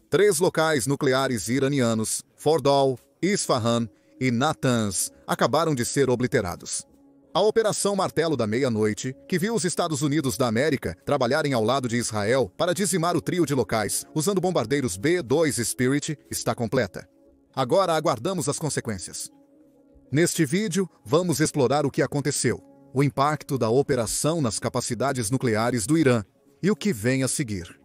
3 locais nucleares iranianos, Fordow, Isfahan e Natanz, acabaram de ser obliterados. A Operação Martelo da Meia-Noite, que viu os Estados Unidos da América trabalharem ao lado de Israel para dizimar o trio de locais usando bombardeiros B-2 Spirit, está completa. Agora aguardamos as consequências. Neste vídeo, vamos explorar o que aconteceu, o impacto da operação nas capacidades nucleares do Irã e o que vem a seguir.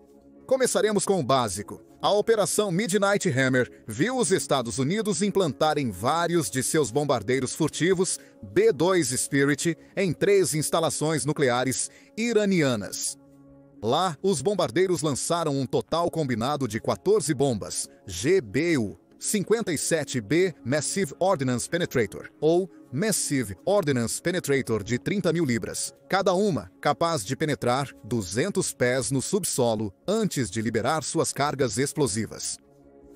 Começaremos com o básico. A Operação Midnight Hammer viu os Estados Unidos implantarem vários de seus bombardeiros furtivos B-2 Spirit em 3 instalações nucleares iranianas. Lá, os bombardeiros lançaram um total combinado de 14 bombas GBU-57B Massive Ordnance Penetrator, ou Massive Ordnance Penetrator de 30.000 libras, cada uma capaz de penetrar 200 pés no subsolo antes de liberar suas cargas explosivas.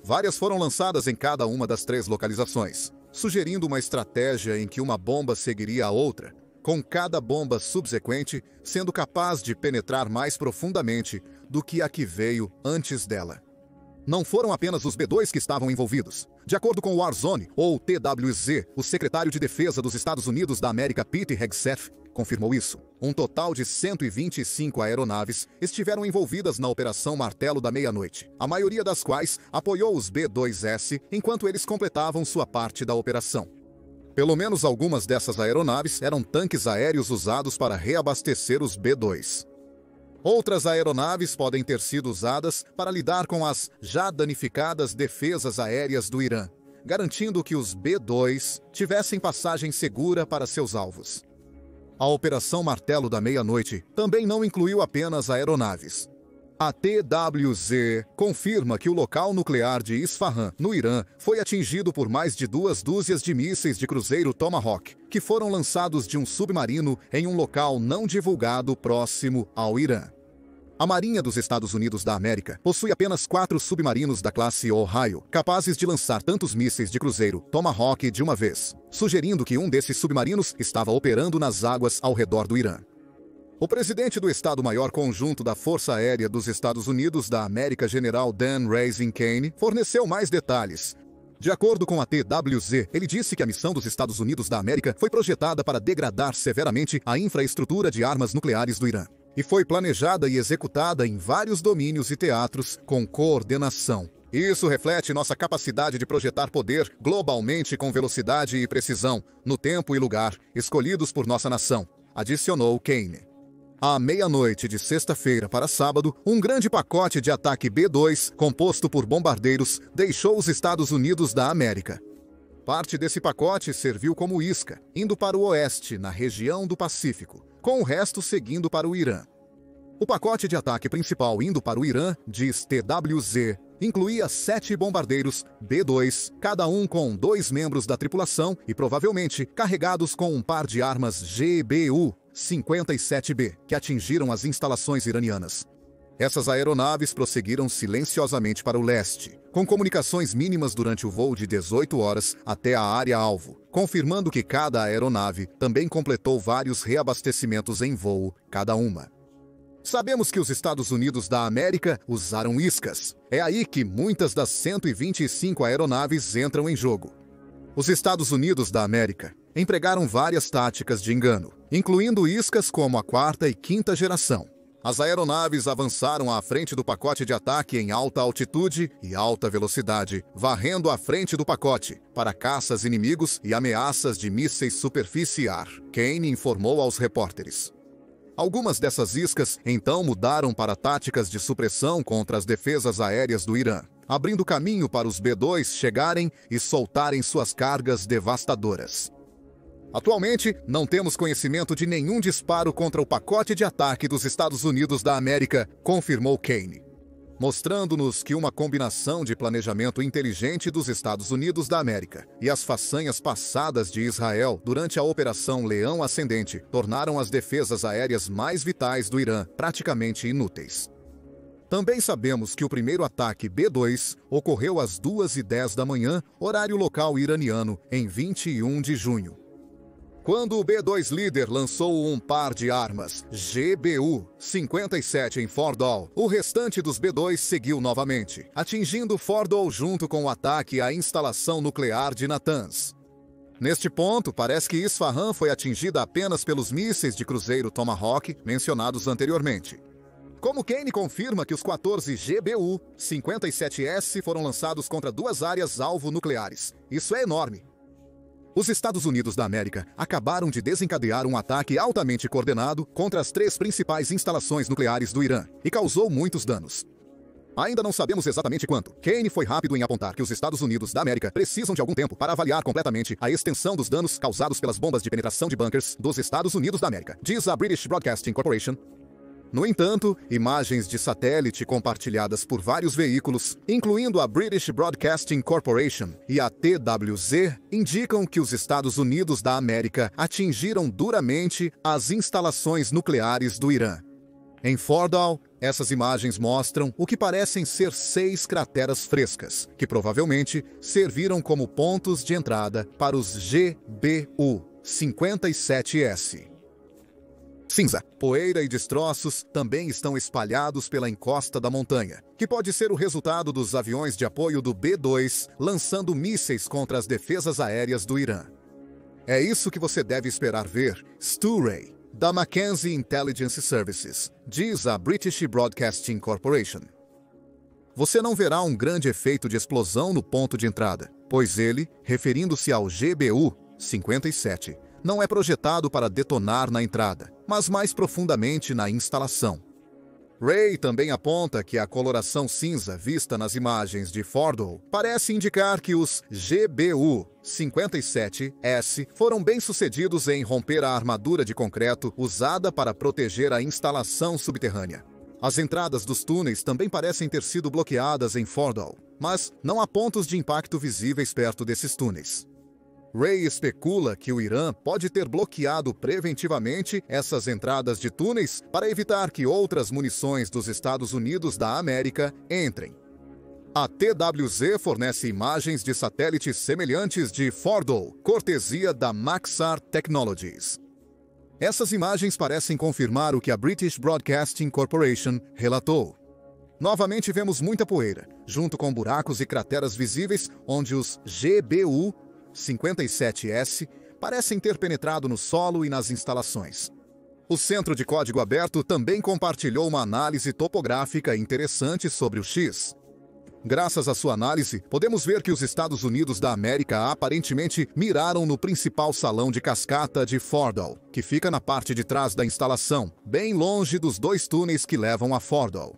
Várias foram lançadas em cada uma das 3 localizações, sugerindo uma estratégia em que uma bomba seguiria a outra, com cada bomba subsequente sendo capaz de penetrar mais profundamente do que a que veio antes dela. Não foram apenas os B-2 que estavam envolvidos. De acordo com o Warzone, ou TWZ, o secretário de Defesa dos Estados Unidos da América, Pete Hegseth, confirmou isso. Um total de 125 aeronaves estiveram envolvidas na Operação Martelo da Meia-Noite, a maioria das quais apoiou os B-2S enquanto eles completavam sua parte da operação. Pelo menos algumas dessas aeronaves eram tanques aéreos usados para reabastecer os B-2. Outras aeronaves podem ter sido usadas para lidar com as já danificadas defesas aéreas do Irã, garantindo que os B-2 tivessem passagem segura para seus alvos. A Operação Martelo da Meia-Noite também não incluiu apenas aeronaves. A TWZ confirma que o local nuclear de Isfahan, no Irã, foi atingido por mais de 2 dúzias de mísseis de cruzeiro Tomahawk, que foram lançados de um submarino em um local não divulgado próximo ao Irã. A Marinha dos Estados Unidos da América possui apenas 4 submarinos da classe Ohio, capazes de lançar tantos mísseis de cruzeiro Tomahawk de uma vez, sugerindo que um desses submarinos estava operando nas águas ao redor do Irã. O presidente do Estado-Maior Conjunto da Força Aérea dos Estados Unidos da América, General Dan Raising Kane, forneceu mais detalhes. De acordo com a TWZ, ele disse que a missão dos Estados Unidos da América foi projetada para degradar severamente a infraestrutura de armas nucleares do Irã, e foi planejada e executada em vários domínios e teatros com coordenação. Isso reflete nossa capacidade de projetar poder globalmente com velocidade e precisão, no tempo e lugar escolhidos por nossa nação, adicionou Kane. À meia-noite de sexta-feira para sábado, um grande pacote de ataque B-2, composto por bombardeiros, deixou os Estados Unidos da América. Parte desse pacote serviu como isca, indo para o oeste, na região do Pacífico, com o resto seguindo para o Irã. O pacote de ataque principal indo para o Irã, diz TWZ, incluía 7 bombardeiros B-2, cada um com 2 membros da tripulação e provavelmente carregados com um par de armas GBU-57B, que atingiram as instalações iranianas. Essas aeronaves prosseguiram silenciosamente para o leste, com comunicações mínimas durante o voo de 18 horas até a área-alvo, confirmando que cada aeronave também completou vários reabastecimentos em voo, cada uma. Sabemos que os Estados Unidos da América usaram iscas. É aí que muitas das 125 aeronaves entram em jogo. Os Estados Unidos da América empregaram várias táticas de engano, incluindo iscas como a 4ª e 5ª geração. As aeronaves avançaram à frente do pacote de ataque em alta altitude e alta velocidade, varrendo a frente do pacote para caças inimigos e ameaças de mísseis superfície e ar, Kane informou aos repórteres. Algumas dessas iscas então mudaram para táticas de supressão contra as defesas aéreas do Irã, abrindo caminho para os B-2 chegarem e soltarem suas cargas devastadoras. Atualmente, não temos conhecimento de nenhum disparo contra o pacote de ataque dos Estados Unidos da América, confirmou Kane, mostrando-nos que uma combinação de planejamento inteligente dos Estados Unidos da América e as façanhas passadas de Israel durante a Operação Leão Ascendente tornaram as defesas aéreas mais vitais do Irã praticamente inúteis. Também sabemos que o primeiro ataque B-2 ocorreu às 2h10 da manhã, horário local iraniano, em 21 de junho. Quando o B-2 líder lançou um par de armas GBU-57 em Fordow, o restante dos B-2 seguiu novamente, atingindo Fordow junto com o ataque à instalação nuclear de Natanz. Neste ponto, parece que Isfahan foi atingida apenas pelos mísseis de cruzeiro Tomahawk mencionados anteriormente. Como Kane confirma que os 14 GBU-57S foram lançados contra 2 áreas-alvo nucleares. Isso é enorme. Os Estados Unidos da América acabaram de desencadear um ataque altamente coordenado contra as 3 principais instalações nucleares do Irã e causou muitos danos. Ainda não sabemos exatamente quanto. Kane foi rápido em apontar que os Estados Unidos da América precisam de algum tempo para avaliar completamente a extensão dos danos causados pelas bombas de penetração de bunkers dos Estados Unidos da América, diz a British Broadcasting Corporation. No entanto, imagens de satélite compartilhadas por vários veículos, incluindo a British Broadcasting Corporation e a TWZ, indicam que os Estados Unidos da América atingiram duramente as instalações nucleares do Irã. Em Fordow, essas imagens mostram o que parecem ser 6 crateras frescas, que provavelmente serviram como pontos de entrada para os GBU-57S. Cinza, poeira e destroços também estão espalhados pela encosta da montanha, que pode ser o resultado dos aviões de apoio do B-2 lançando mísseis contra as defesas aéreas do Irã. É isso que você deve esperar ver, Stu Ray, da Mackenzie Intelligence Services, diz a British Broadcasting Corporation. Você não verá um grande efeito de explosão no ponto de entrada, pois ele, referindo-se ao GBU-57, não é projetado para detonar na entrada, mas mais profundamente na instalação. Ray também aponta que a coloração cinza vista nas imagens de Fordow parece indicar que os GBU-57S foram bem-sucedidos em romper a armadura de concreto usada para proteger a instalação subterrânea. As entradas dos túneis também parecem ter sido bloqueadas em Fordow, mas não há pontos de impacto visíveis perto desses túneis. Ray especula que o Irã pode ter bloqueado preventivamente essas entradas de túneis para evitar que outras munições dos Estados Unidos da América entrem. A TWZ fornece imagens de satélites semelhantes de Fordow, cortesia da Maxar Technologies. Essas imagens parecem confirmar o que a British Broadcasting Corporation relatou. Novamente vemos muita poeira, junto com buracos e crateras visíveis onde os GBU-57S parecem ter penetrado no solo e nas instalações. O Centro de Código Aberto também compartilhou uma análise topográfica interessante sobre o X. Graças à sua análise, podemos ver que os Estados Unidos da América aparentemente miraram no principal salão de cascata de Fordow, que fica na parte de trás da instalação, bem longe dos 2 túneis que levam a Fordow.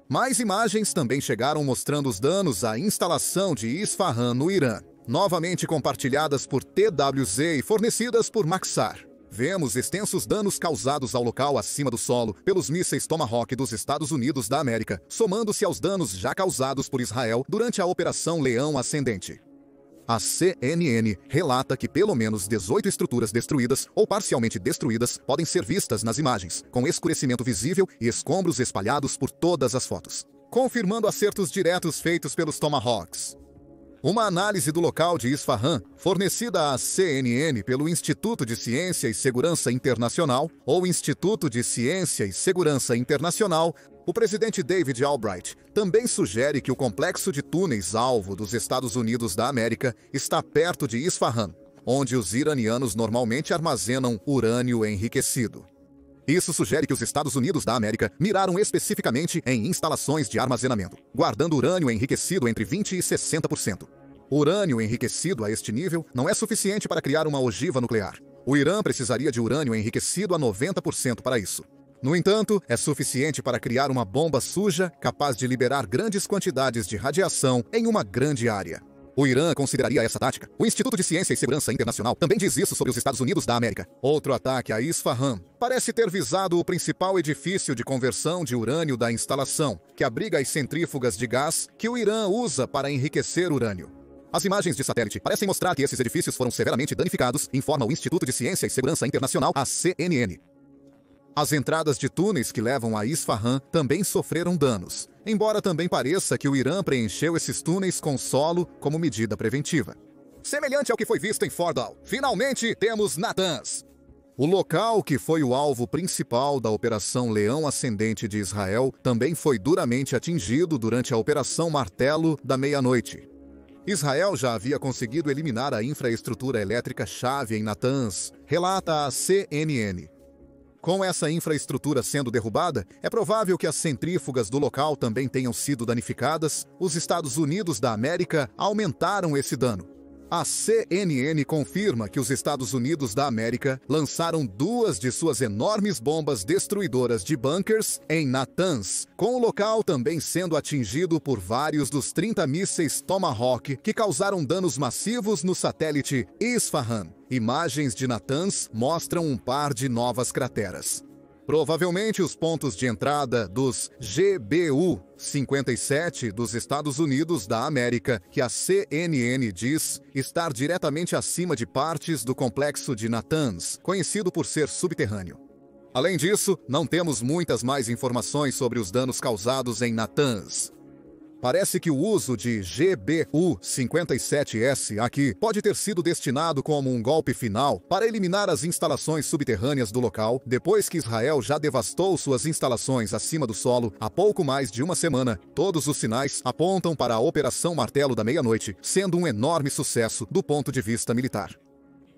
Mais imagens também chegaram mostrando os danos à instalação de Isfahan no Irã, novamente compartilhadas por TWZ e fornecidas por Maxar. Vemos extensos danos causados ao local acima do solo pelos mísseis Tomahawk dos Estados Unidos da América, somando-se aos danos já causados por Israel durante a Operação Leão Ascendente. A CNN relata que pelo menos 18 estruturas destruídas ou parcialmente destruídas podem ser vistas nas imagens, com escurecimento visível e escombros espalhados por todas as fotos, confirmando acertos diretos feitos pelos Tomahawks. Uma análise do local de Isfahan, fornecida à CNN pelo Instituto de Ciência e Segurança Internacional, ou Instituto de Ciência e Segurança Internacional, o presidente David Albright também sugere que o complexo de túneis-alvo dos Estados Unidos da América está perto de Isfahan, onde os iranianos normalmente armazenam urânio enriquecido. Isso sugere que os Estados Unidos da América miraram especificamente em instalações de armazenamento, guardando urânio enriquecido entre 20% e 60%. O urânio enriquecido a este nível não é suficiente para criar uma ogiva nuclear. O Irã precisaria de urânio enriquecido a 90% para isso. No entanto, é suficiente para criar uma bomba suja capaz de liberar grandes quantidades de radiação em uma grande área. O Irã consideraria essa tática. O Instituto de Ciência e Segurança Internacional também diz isso sobre os Estados Unidos da América. Outro ataque a Isfahan parece ter visado o principal edifício de conversão de urânio da instalação, que abriga as centrífugas de gás que o Irã usa para enriquecer urânio. As imagens de satélite parecem mostrar que esses edifícios foram severamente danificados, informa o Instituto de Ciência e Segurança Internacional, a CNN. As entradas de túneis que levam a Isfahan também sofreram danos, embora também pareça que o Irã preencheu esses túneis com solo como medida preventiva. semelhante ao que foi visto em Fordow. Finalmente temos Natanz. O local que foi o alvo principal da Operação Leão Ascendente de Israel também foi duramente atingido durante a Operação Martelo da Meia-Noite. Israel já havia conseguido eliminar a infraestrutura elétrica-chave em Natanz, relata a CNN. Com essa infraestrutura sendo derrubada, é provável que as centrífugas do local também tenham sido danificadas. Os Estados Unidos da América aumentaram esse dano. A CNN confirma que os Estados Unidos da América lançaram 2 de suas enormes bombas destruidoras de bunkers em Natanz, com o local também sendo atingido por vários dos 30 mísseis Tomahawk que causaram danos massivos no satélite Isfahan. Imagens de Natanz mostram um par de novas crateras. Provavelmente os pontos de entrada dos GBU-57 dos Estados Unidos da América, que a CNN diz estar diretamente acima de partes do complexo de Natanz, conhecido por ser subterrâneo. Além disso, não temos muitas mais informações sobre os danos causados em Natanz. Parece que o uso de GBU-57S aqui pode ter sido destinado como um golpe final para eliminar as instalações subterrâneas do local, depois que Israel já devastou suas instalações acima do solo há pouco mais de uma semana. Todos os sinais apontam para a Operação Martelo da Meia-Noite, sendo um enorme sucesso do ponto de vista militar.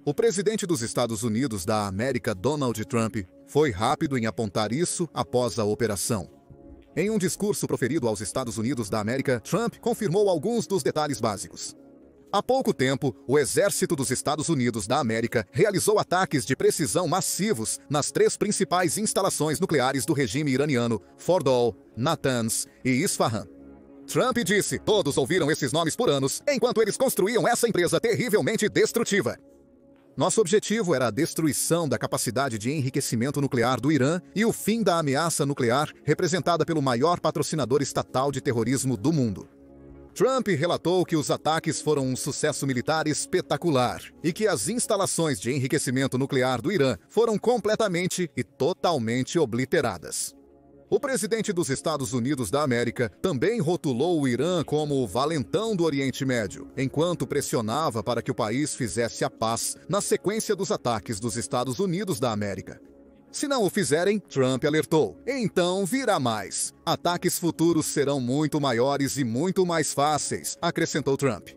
O presidente dos Estados Unidos da América, Donald Trump, foi rápido em apontar isso após a operação. Em um discurso proferido aos Estados Unidos da América, Trump confirmou alguns dos detalhes básicos. Há pouco tempo, o Exército dos Estados Unidos da América realizou ataques de precisão massivos nas 3 principais instalações nucleares do regime iraniano, Fordow, Natanz e Isfahan. Trump disse: todos ouviram esses nomes por anos, enquanto eles construíam essa empresa terrivelmente destrutiva. Nosso objetivo era a destruição da capacidade de enriquecimento nuclear do Irã e o fim da ameaça nuclear representada pelo maior patrocinador estatal de terrorismo do mundo. Trump relatou que os ataques foram um sucesso militar espetacular e que as instalações de enriquecimento nuclear do Irã foram completamente e totalmente obliteradas. O presidente dos Estados Unidos da América também rotulou o Irã como o valentão do Oriente Médio, enquanto pressionava para que o país fizesse a paz na sequência dos ataques dos Estados Unidos da América. Se não o fizerem, Trump alertou, então virá mais. Ataques futuros serão muito maiores e muito mais fáceis, acrescentou Trump.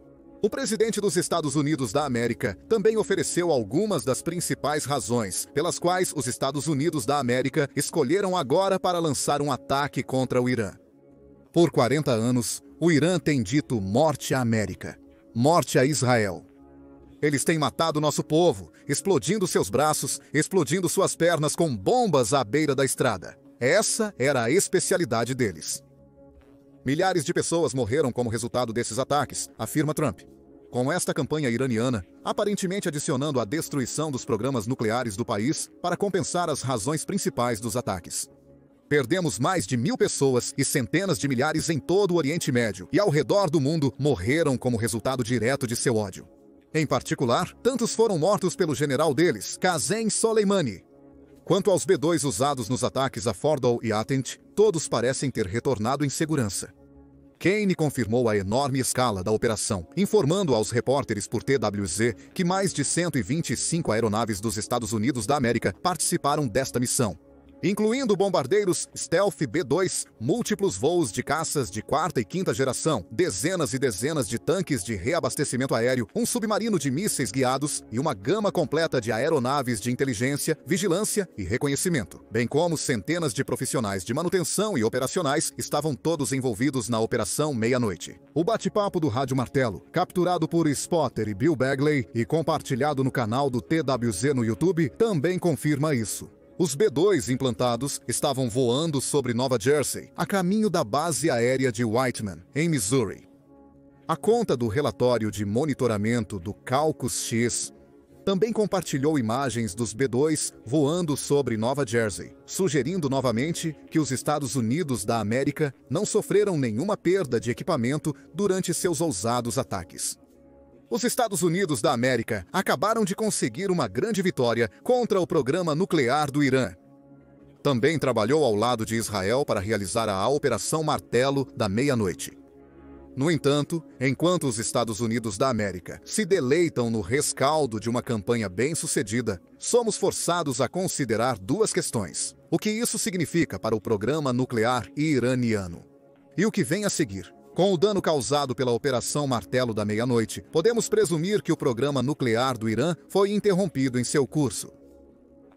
O presidente dos Estados Unidos da América também ofereceu algumas das principais razões pelas quais os Estados Unidos da América escolheram agora para lançar um ataque contra o Irã. Por 40 anos, o Irã tem dito morte à América, morte a Israel. Eles têm matado nosso povo, explodindo seus braços, explodindo suas pernas com bombas à beira da estrada. Essa era a especialidade deles. Milhares de pessoas morreram como resultado desses ataques, afirma Trump. Com esta campanha iraniana, aparentemente adicionando a destruição dos programas nucleares do país para compensar as razões principais dos ataques. Perdemos mais de 1.000 pessoas e centenas de milhares em todo o Oriente Médio e ao redor do mundo morreram como resultado direto de seu ódio. Em particular, tantos foram mortos pelo general deles, Qasem Soleimani. Quanto aos B-2 usados nos ataques a Fordow e Atent, todos parecem ter retornado em segurança. Kane confirmou a enorme escala da operação, informando aos repórteres por TWZ que mais de 125 aeronaves dos Estados Unidos da América participaram desta missão, incluindo bombardeiros Stealth B-2, múltiplos voos de caças de 4ª e 5ª geração, dezenas e dezenas de tanques de reabastecimento aéreo, um submarino de mísseis guiados e uma gama completa de aeronaves de inteligência, vigilância e reconhecimento, bem como centenas de profissionais de manutenção e operacionais estavam todos envolvidos na Operação Meia-Noite. O bate-papo do Rádio Martelo, capturado por Spotter e Bill Bagley e compartilhado no canal do TWZ no YouTube, também confirma isso. Os B-2 implantados estavam voando sobre Nova Jersey, a caminho da base aérea de Whiteman, em Missouri. A conta do relatório de monitoramento do Caucus X também compartilhou imagens dos B-2 voando sobre Nova Jersey, sugerindo novamente que os Estados Unidos da América não sofreram nenhuma perda de equipamento durante seus ousados ataques. Os Estados Unidos da América acabaram de conseguir uma grande vitória contra o programa nuclear do Irã. Também trabalhou ao lado de Israel para realizar a Operação Martelo da Meia-Noite. No entanto, enquanto os Estados Unidos da América se deleitam no rescaldo de uma campanha bem-sucedida, somos forçados a considerar duas questões: o que isso significa para o programa nuclear iraniano e o que vem a seguir. Com o dano causado pela Operação Martelo da Meia-Noite, podemos presumir que o programa nuclear do Irã foi interrompido em seu curso.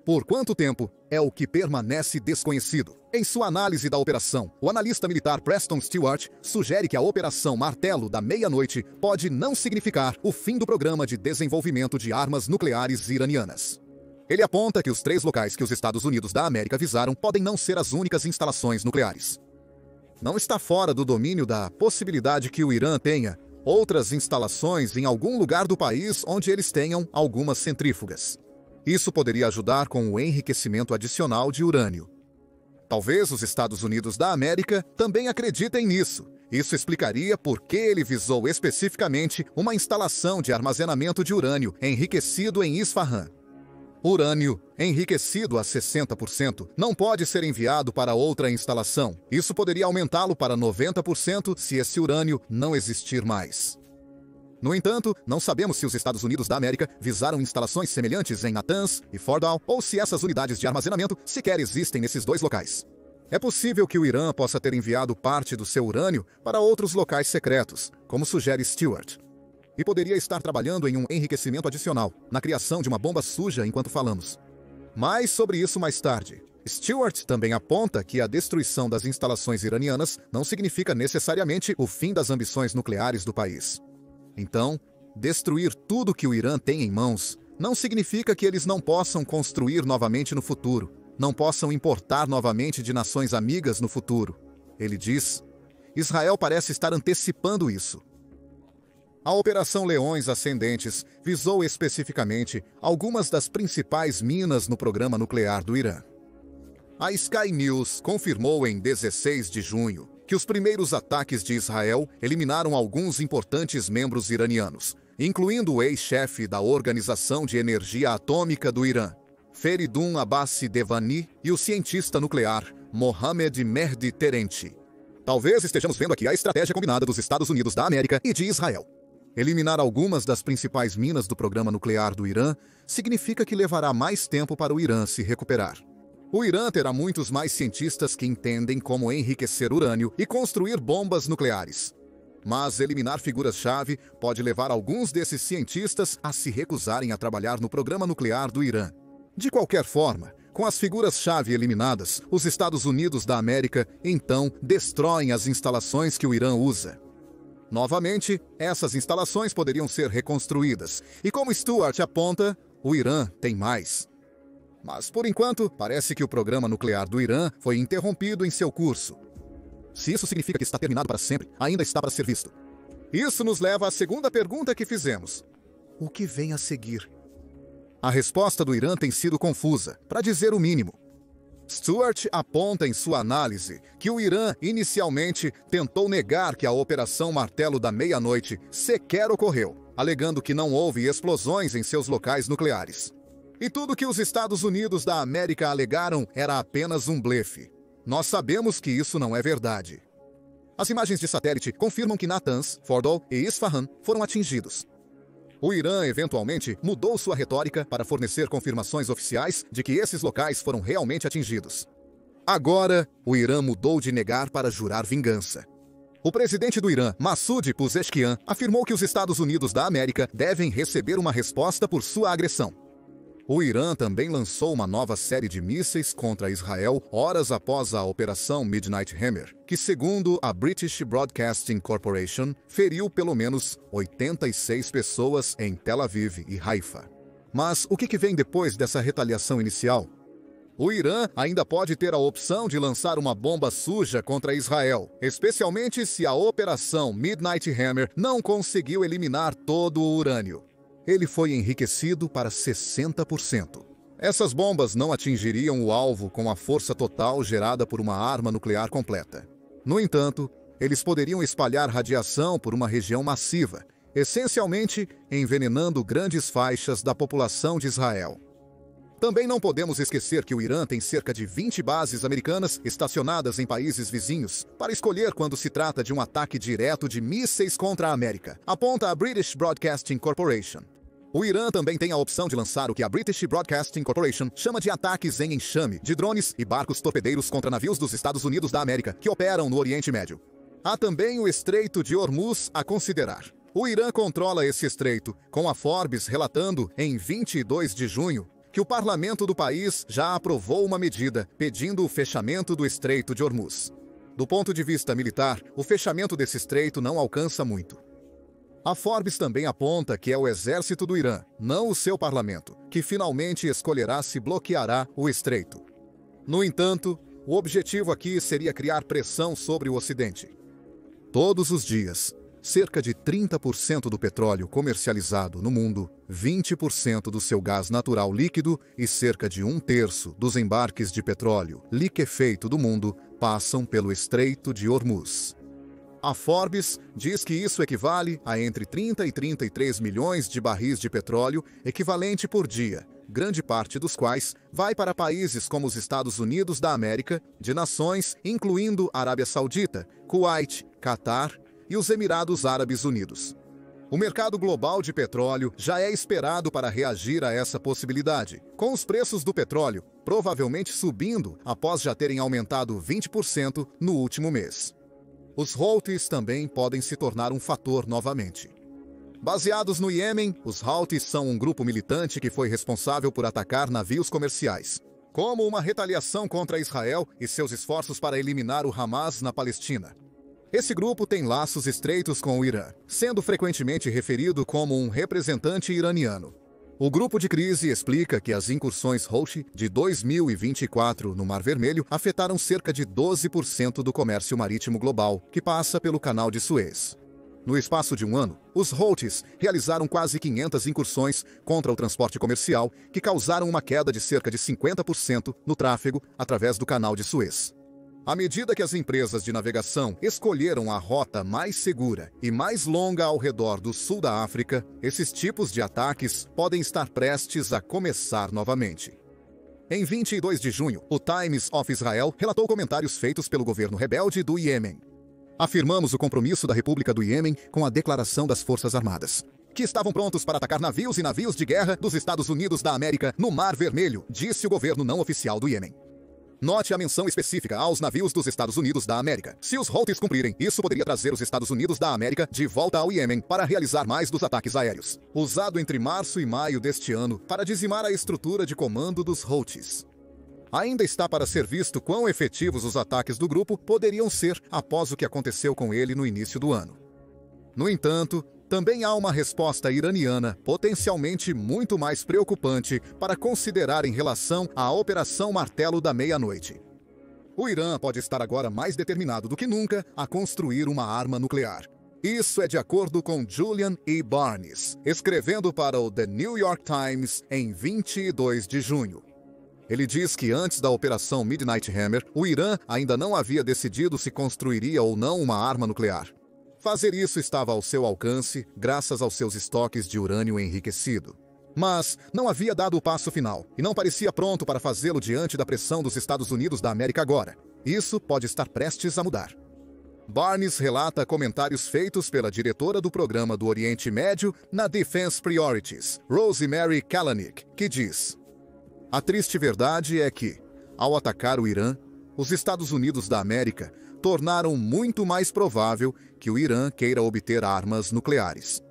Por quanto tempo é o que permanece desconhecido. Em sua análise da operação, o analista militar Preston Stewart sugere que a Operação Martelo da Meia-Noite pode não significar o fim do programa de desenvolvimento de armas nucleares iranianas. Ele aponta que os 3 locais que os Estados Unidos da América visaram podem não ser as únicas instalações nucleares. Não está fora do domínio da possibilidade que o Irã tenha outras instalações em algum lugar do país onde eles tenham algumas centrífugas. Isso poderia ajudar com o enriquecimento adicional de urânio. Talvez os Estados Unidos da América também acreditem nisso. Isso explicaria por que ele visou especificamente uma instalação de armazenamento de urânio enriquecido em Isfahan. Urânio enriquecido a 60% não pode ser enviado para outra instalação. Isso poderia aumentá-lo para 90% se esse urânio não existir mais. No entanto, não sabemos se os Estados Unidos da América visaram instalações semelhantes em Natanz e Fordow ou se essas unidades de armazenamento sequer existem nesses 2 locais. É possível que o Irã possa ter enviado parte do seu urânio para outros locais secretos, como sugere Stewart. E poderia estar trabalhando em um enriquecimento adicional, na criação de uma bomba suja enquanto falamos. Mais sobre isso mais tarde. Stewart também aponta que a destruição das instalações iranianas não significa necessariamente o fim das ambições nucleares do país. Então, destruir tudo que o Irã tem em mãos não significa que eles não possam construir novamente no futuro, não possam importar novamente de nações amigas no futuro. Ele diz: Israel parece estar antecipando isso. A Operação Leões Ascendentes visou especificamente algumas das principais minas no programa nuclear do Irã. A Sky News confirmou em 16 de junho que os primeiros ataques de Israel eliminaram alguns importantes membros iranianos, incluindo o ex-chefe da Organização de Energia Atômica do Irã, Feridun Abbasi Devani, e o cientista nuclear Mohammad Mehdi Terenti. Talvez estejamos vendo aqui a estratégia combinada dos Estados Unidos da América e de Israel. Eliminar algumas das principais minas do programa nuclear do Irã significa que levará mais tempo para o Irã se recuperar. O Irã terá muitos mais cientistas que entendem como enriquecer urânio e construir bombas nucleares. Mas eliminar figuras-chave pode levar alguns desses cientistas a se recusarem a trabalhar no programa nuclear do Irã. De qualquer forma, com as figuras-chave eliminadas, os Estados Unidos da América, então, destroem as instalações que o Irã usa. Novamente, essas instalações poderiam ser reconstruídas, e como Stewart aponta, o Irã tem mais. Mas, por enquanto, parece que o programa nuclear do Irã foi interrompido em seu curso. Se isso significa que está terminado para sempre, ainda está para ser visto. Isso nos leva à segunda pergunta que fizemos: o que vem a seguir? A resposta do Irã tem sido confusa, para dizer o mínimo. Stewart aponta em sua análise que o Irã inicialmente tentou negar que a Operação Martelo da Meia-Noite sequer ocorreu, alegando que não houve explosões em seus locais nucleares. E tudo que os Estados Unidos da América alegaram era apenas um blefe. Nós sabemos que isso não é verdade. As imagens de satélite confirmam que Natanz, Fordow e Isfahan foram atingidos. O Irã eventualmente mudou sua retórica para fornecer confirmações oficiais de que esses locais foram realmente atingidos. Agora, o Irã mudou de negar para jurar vingança. O presidente do Irã, Massoud Pezeshkian, afirmou que os Estados Unidos da América devem receber uma resposta por sua agressão. O Irã também lançou uma nova série de mísseis contra Israel horas após a Operação Midnight Hammer, que, segundo a British Broadcasting Corporation, feriu pelo menos 86 pessoas em Tel Aviv e Haifa. Mas o que vem depois dessa retaliação inicial? O Irã ainda pode ter a opção de lançar uma bomba suja contra Israel, especialmente se a Operação Midnight Hammer não conseguiu eliminar todo o urânio. Ele foi enriquecido para 60%. Essas bombas não atingiriam o alvo com a força total gerada por uma arma nuclear completa. No entanto, eles poderiam espalhar radiação por uma região massiva, essencialmente envenenando grandes faixas da população de Israel. Também não podemos esquecer que o Irã tem cerca de 20 bases americanas estacionadas em países vizinhos para escolher quando se trata de um ataque direto de mísseis contra a América, aponta a British Broadcasting Corporation. O Irã também tem a opção de lançar o que a British Broadcasting Corporation chama de ataques em enxame de drones e barcos torpedeiros contra navios dos Estados Unidos da América que operam no Oriente Médio. Há também o Estreito de Hormuz a considerar. O Irã controla esse estreito, com a Forbes relatando, em 22 de junho, que o parlamento do país já aprovou uma medida pedindo o fechamento do Estreito de Hormuz. Do ponto de vista militar, o fechamento desse estreito não alcança muito. A Forbes também aponta que é o exército do Irã, não o seu parlamento, que finalmente escolherá se bloqueará o estreito. No entanto, o objetivo aqui seria criar pressão sobre o Ocidente. Todos os dias, cerca de 30% do petróleo comercializado no mundo, 20% do seu gás natural líquido e cerca de 1/3 dos embarques de petróleo liquefeito do mundo passam pelo Estreito de Hormuz. A Forbes diz que isso equivale a entre 30 e 33 milhões de barris de petróleo equivalente por dia, grande parte dos quais vai para países como os Estados Unidos da América, de nações incluindo Arábia Saudita, Kuwait, Catar e os Emirados Árabes Unidos. O mercado global de petróleo já é esperado para reagir a essa possibilidade, com os preços do petróleo provavelmente subindo após já terem aumentado 20% no último mês. Os Houthis também podem se tornar um fator novamente. Baseados no Iêmen, os Houthis são um grupo militante que foi responsável por atacar navios comerciais, como uma retaliação contra Israel e seus esforços para eliminar o Hamas na Palestina. Esse grupo tem laços estreitos com o Irã, sendo frequentemente referido como um representante iraniano. O grupo de crise explica que as incursões Houthi de 2024 no Mar Vermelho afetaram cerca de 12% do comércio marítimo global, que passa pelo Canal de Suez. No espaço de um ano, os Houthis realizaram quase 500 incursões contra o transporte comercial, que causaram uma queda de cerca de 50% no tráfego através do Canal de Suez. À medida que as empresas de navegação escolheram a rota mais segura e mais longa ao redor do sul da África, esses tipos de ataques podem estar prestes a começar novamente. Em 22 de junho, o Times of Israel relatou comentários feitos pelo governo rebelde do Iêmen. Afirmamos o compromisso da República do Iêmen com a declaração das Forças Armadas, que estavam prontos para atacar navios e navios de guerra dos Estados Unidos da América no Mar Vermelho, disse o governo não oficial do Iêmen. Note a menção específica aos navios dos Estados Unidos da América. Se os Houthis cumprirem, isso poderia trazer os Estados Unidos da América de volta ao Iêmen para realizar mais dos ataques aéreos, usado entre março e maio deste ano para dizimar a estrutura de comando dos Houthis. Ainda está para ser visto quão efetivos os ataques do grupo poderiam ser após o que aconteceu com ele no início do ano. No entanto, também há uma resposta iraniana potencialmente muito mais preocupante para considerar em relação à Operação Martelo da Meia-Noite. O Irã pode estar agora mais determinado do que nunca a construir uma arma nuclear. Isso é de acordo com Julian E. Barnes, escrevendo para o The New York Times em 22 de junho. Ele diz que antes da Operação Midnight Hammer, o Irã ainda não havia decidido se construiria ou não uma arma nuclear. Fazer isso estava ao seu alcance graças aos seus estoques de urânio enriquecido. Mas não havia dado o passo final e não parecia pronto para fazê-lo diante da pressão dos Estados Unidos da América agora. Isso pode estar prestes a mudar. Barnes relata comentários feitos pela diretora do Programa do Oriente Médio na Defense Priorities, Rosemary Kalanick, que diz: "A triste verdade é que, ao atacar o Irã, os Estados Unidos da América tornaram muito mais provável que o Irã queira obter armas nucleares.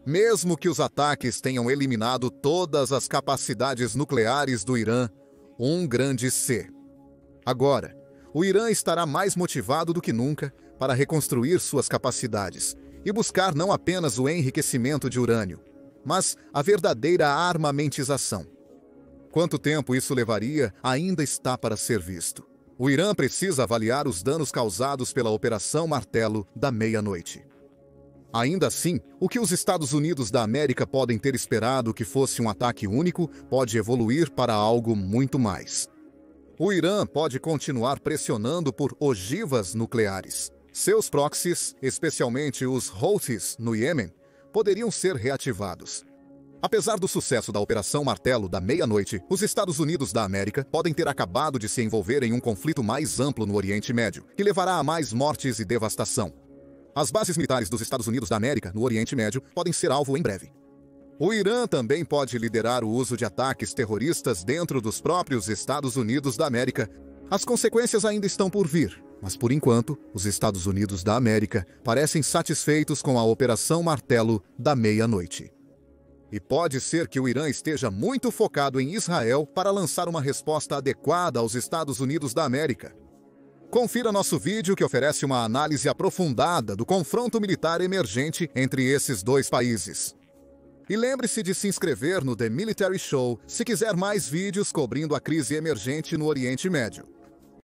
Mesmo que os ataques tenham eliminado todas as capacidades nucleares do Irã, um grande C. Agora, o Irã estará mais motivado do que nunca para reconstruir suas capacidades e buscar não apenas o enriquecimento de urânio, mas a verdadeira armamentização. Quanto tempo isso levaria ainda está para ser visto. O Irã precisa avaliar os danos causados pela Operação Martelo da Meia-Noite. Ainda assim, o que os Estados Unidos da América podem ter esperado que fosse um ataque único pode evoluir para algo muito mais. O Irã pode continuar pressionando por ogivas nucleares. Seus proxies, especialmente os Houthis no Iêmen, poderiam ser reativados. Apesar do sucesso da Operação Martelo da Meia-Noite, os Estados Unidos da América podem ter acabado de se envolver em um conflito mais amplo no Oriente Médio, que levará a mais mortes e devastação. As bases militares dos Estados Unidos da América no Oriente Médio podem ser alvo em breve. O Irã também pode liderar o uso de ataques terroristas dentro dos próprios Estados Unidos da América. As consequências ainda estão por vir, mas por enquanto, os Estados Unidos da América parecem satisfeitos com a Operação Martelo da Meia-Noite. E pode ser que o Irã esteja muito focado em Israel para lançar uma resposta adequada aos Estados Unidos da América. Confira nosso vídeo que oferece uma análise aprofundada do confronto militar emergente entre esses dois países. E lembre-se de se inscrever no The Military Show se quiser mais vídeos cobrindo a crise emergente no Oriente Médio.